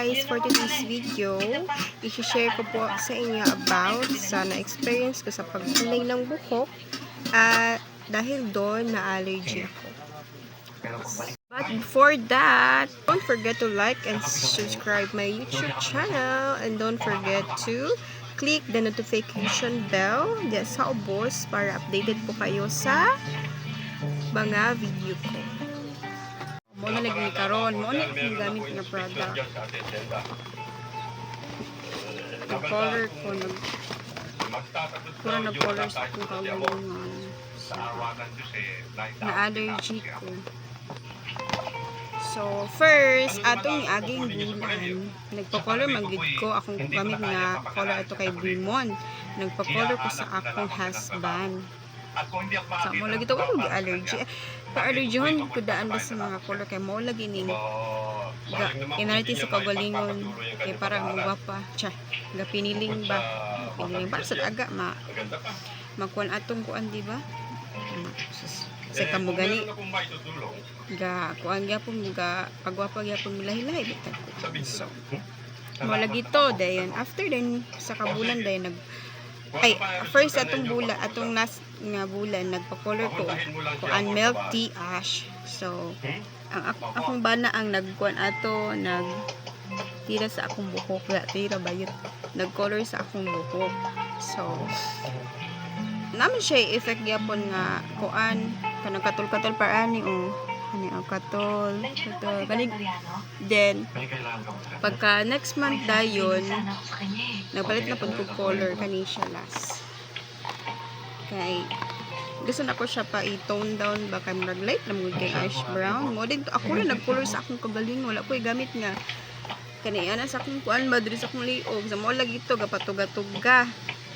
guys, for today's video, i-share ko po sa inyo about sa na-experience ko sa pagkulay ng buhok at dahil doon na-allergy ako. But before that, don't forget to like and subscribe my YouTube channel and don't forget to click the notification bell diyan sa ubos para updated po kayo sa mga video ko. Mo na naging karon, mo na yung gamit na product. Nag-color ko, pura nag-color sa akong kagalingan. Na-allergy ko. So, first, atong aging bulan. Nagpa-color magid ko akong gamit nga color ito kay Brimon. Nagpa-color ko sa akong husband. Sa mo lagi ito, allergy. Pa-allergyhon ko daan ba sa mga color kay mo lagi ning inariti sa kagalingon kay parang guwapa. Ga piniling ba? Piniling para sa aga makuan atong kuan di ba? Sa kamo gani ga kuan gyapon ga pagwapa gyapon milahi-lahi bitag ko. So mo lagi to dayon after then sa kabulan dayon first atong bulan atong last nga bulan nagpa-color ko milk tea ash. So ang akong bana ang nagkuan ato tira sa akong buhok tira bayot nag-color sa akong buhok. So naman siya effect gyapon nga kuan kanang katol-katol parani ani ang katol galing. Then pagka next month dayon nagpalit na pud ko color kani siya last kay gusto na ko siya pa i-tone down baka mag light na mo kay ash brown mo din ako na nag-color sa akong kagaling wala ko gamit nga kani ana sa akong kuan ba diri sa akong liog sa mo lagi to gapatuga-tuga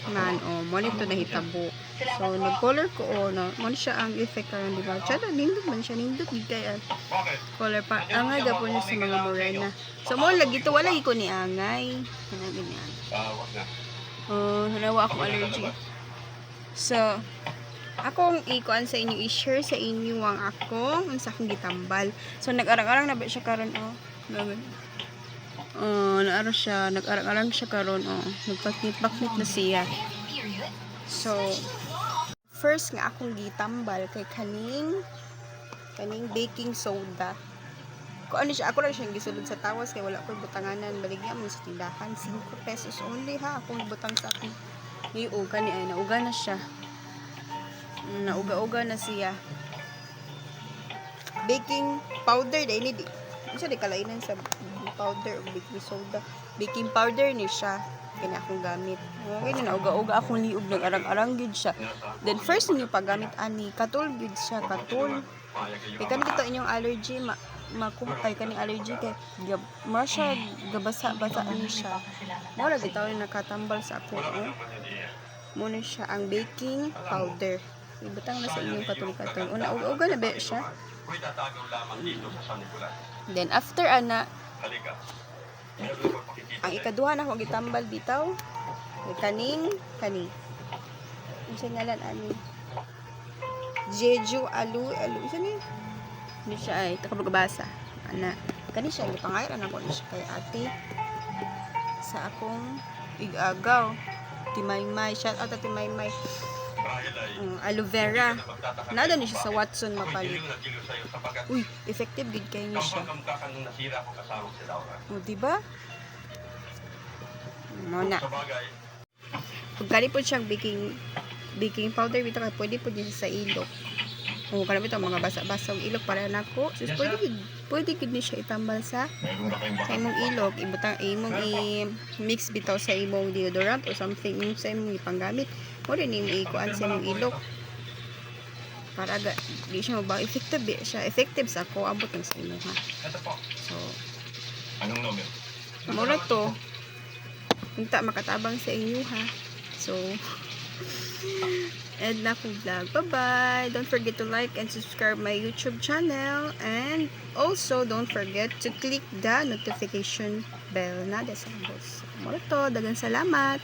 man mo nito nahitabo. So nag-color ko mo siya ang effect karon di ba? Tsada nindot man siya nindot gid kay color pa angay gapon sa mga morena. So mo lagi to wala ko ni angay kana ganyan. Hanawa akong allergy. So akong ikuan sa inyo i-share sa inyo ang akong unsa akong gitambal. So nag-arang-arang na ba siya karon naaro siya, nag-arang-arang siya karon nagpaknit-paknit na siya. So first nga akong gitambal kay kaning baking soda. Ko ano siya, ako lang siyang gisulod sa tawas kay wala ko butanganan baligya mo sa tindahan 5 pesos only ha akong butang sa akong liog kani ay nauga na siya. Nauga-uga na siya. Baking powder dai ni di. Unsa di kalainan sa powder o baking soda. Baking powder ni siya. Kani akong gamit. Okay na nauga-uga akong liog nag-arang-arang gid siya. Then first niyo paggamit ani katul gid siya katul. Kay kan kita inyong allergy makumpay kani allergy kay mo siya gabasa-basa ni siya. Mo ra gitaw nakatambal sa ako. Mo na siya ang baking powder. Ibutang na sa inyong katul-katul. Una uga na ba siya? Then after ana ang ikaduha na akong gitambal bitaw kani unsa ngalan ani Jeju alu isa ni siya ay takabasa ana kani siya gipangayran ako ni siya kay ate sa akong igagaw Timaymay shout out to Timaymay aloe vera nada ni siya sa Watson mapalit. Uy effective gid kay niya siya diba mo na pagkali po siyang baking powder bitaw kay pwede po din sa ilok kanami ito mga basa-basa og ilok para nako so pwede gid ni siya itambal sa imong ilok ibutang imong i-mix bitaw sa imong deodorant or something sa imong ipanggamit mo din imong ikuan sa imong ilok para di siya ba effective sa ko abot ng sa imo ha. So anong number mo na to unta makatabang sa inyo ha. So and na akong vlog. Bye-bye. Don't forget to like and subscribe my YouTube channel and also don't forget to click the notification bell na sa boss. Mo to dagang salamat.